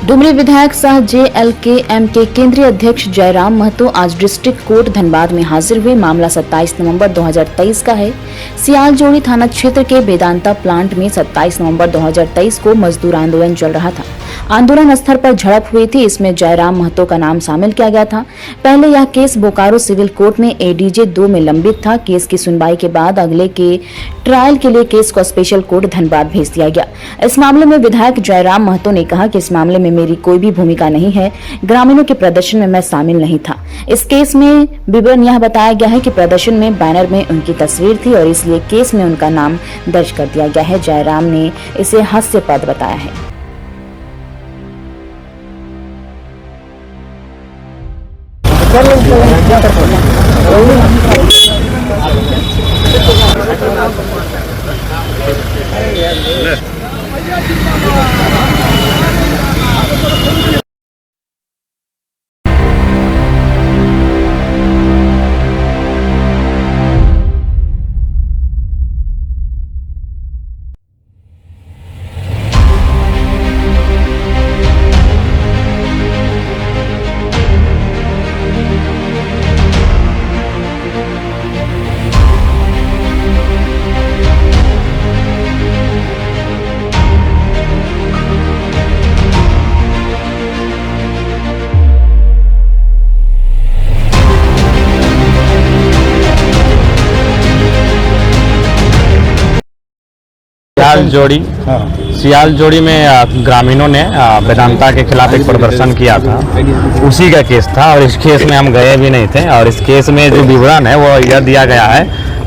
डुमरी विधायक सह JLK-M के केंद्रीय अध्यक्ष जयराम महतो आज डिस्ट्रिक्ट कोर्ट धनबाद में हाजिर हुए। मामला 27 नवंबर 2023 का है। सियालजोड़ी थाना क्षेत्र के वेदांता प्लांट में 27 नवंबर 2023 को मजदूर आंदोलन चल रहा था। आंदोलन स्थल पर झड़प हुई थी। इसमें जयराम महतो का नाम शामिल किया गया था। पहले यह केस बोकारो सिविल कोर्ट में ADJ 2 में लंबित था। केस की सुनवाई के बाद अगले के ट्रायल के लिए केस को स्पेशल कोर्ट धनबाद भेज दिया गया। इस मामले में विधायक जयराम महतो ने कहा कि इस मामले में मेरी कोई भी भूमिका नहीं है। ग्रामीणों के प्रदर्शन में मैं शामिल नहीं था। इस केस में विवरण यह बताया गया है कि प्रदर्शन में बैनर में उनकी तस्वीर थी और इसलिए केस में उनका नाम दर्ज कर दिया गया है। जयराम ने इसे हास्यास्पद बताया है। सियालजोड़ी में ग्रामीणों ने वेदांता के खिलाफ एक प्रदर्शन किया था। उसी का केस था और इस केस में हम गए भी नहीं थे। और इस केस में जो विवरण है वो यह दिया गया है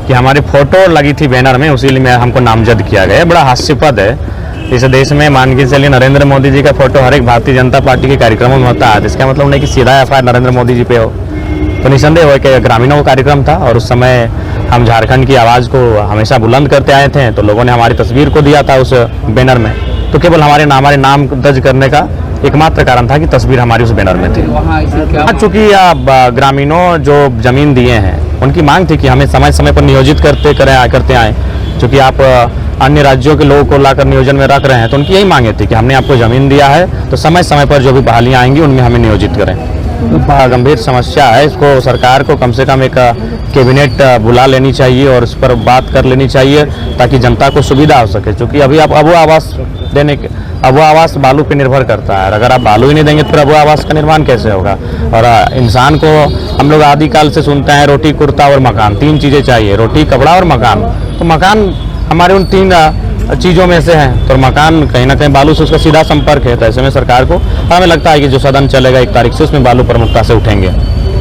कि हमारी फोटो लगी थी बैनर में, उसी में हमको नामजद किया गया। बड़ा हास्यास्पद है। इस देश में मान के चलिए नरेंद्र मोदी जी का फोटो हर एक भारतीय जनता पार्टी के कार्यक्रमों में होता है। इसका मतलब नहीं कि सीधा FIR नरेंद्र मोदी जी पे हो। तो निसंदेह हो कि ग्रामीणों का कार्यक्रम था और उस समय हम झारखंड की आवाज़ को हमेशा बुलंद करते आए थे। तो लोगों ने हमारी तस्वीर को दिया था उस बैनर में। तो केवल हमारे नाम दर्ज करने का एकमात्र कारण था कि तस्वीर हमारी उस बैनर में थी। चूँकि ग्रामीणों जो जमीन दिए हैं उनकी मांग थी कि हमें समय समय पर नियोजित करते आए। चूँकि आप अन्य राज्यों के लोगों को लाकर नियोजन में रख रहे हैं तो उनकी यही मांगे थी कि हमने आपको ज़मीन दिया है तो समय समय पर जो भी बहालियाँ आएंगी उनमें हमें नियोजित करें। गंभीर समस्या है। इसको सरकार को कम से कम एक कैबिनेट बुला लेनी चाहिए और इस पर बात कर लेनी चाहिए ताकि जनता को सुविधा हो सके। क्योंकि अभी आप अबू आवास बालू पे निर्भर करता है। अगर आप बालू ही नहीं देंगे तो फिर अबू आवास का निर्माण कैसे होगा। और इंसान को हम लोग आदिकाल से सुनते हैं रोटी, कुर्ता और मकान, 3 चीज़ें चाहिए, रोटी, कपड़ा और मकान। तो मकान हमारे उन 3 चीज़ों में से हैं। तो मकान कहीं ना कहीं बालू से उसका सीधा संपर्क है। तो ऐसे में सरकार को हमें लगता है कि जो सदन चलेगा 1 तारीख से उसमें बालू प्रमुखता से उठेंगे।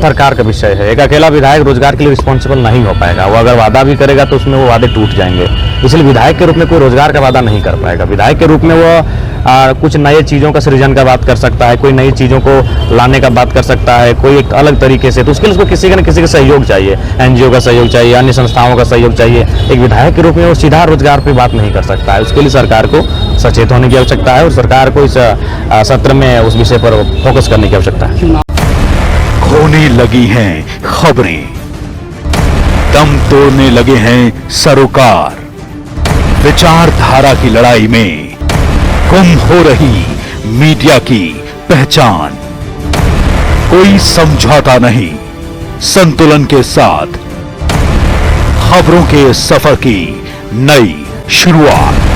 सरकार का विषय है। एक अकेला विधायक रोजगार के लिए रिस्पॉन्सिबल नहीं हो पाएगा। वो अगर वादा भी करेगा तो उसमें वो वादे टूट जाएंगे। इसलिए विधायक के रूप में कोई रोजगार का वादा नहीं कर पाएगा। विधायक के रूप में वो कुछ नए चीज़ों का सृजन का बात कर सकता है, कोई नई चीज़ों को लाने का बात कर सकता है, कोई एक अलग तरीके से। तो उसके लिए उसको किसी न किसी का सहयोग चाहिए। NGO का सहयोग चाहिए, अन्य संस्थाओं का सहयोग चाहिए। एक विधायक के रूप में वो सीधा रोजगार पर बात नहीं कर सकता है। उसके लिए सरकार को सचेत होने की आवश्यकता है और सरकार को इस सत्र में उस विषय पर फोकस करने की आवश्यकता है। होने लगी हैं खबरें, दम तोड़ने लगे हैं सरोकार। विचारधारा की लड़ाई में गुम हो रही मीडिया की पहचान। कोई समझौता नहीं, संतुलन के साथ खबरों के सफर की नई शुरुआत।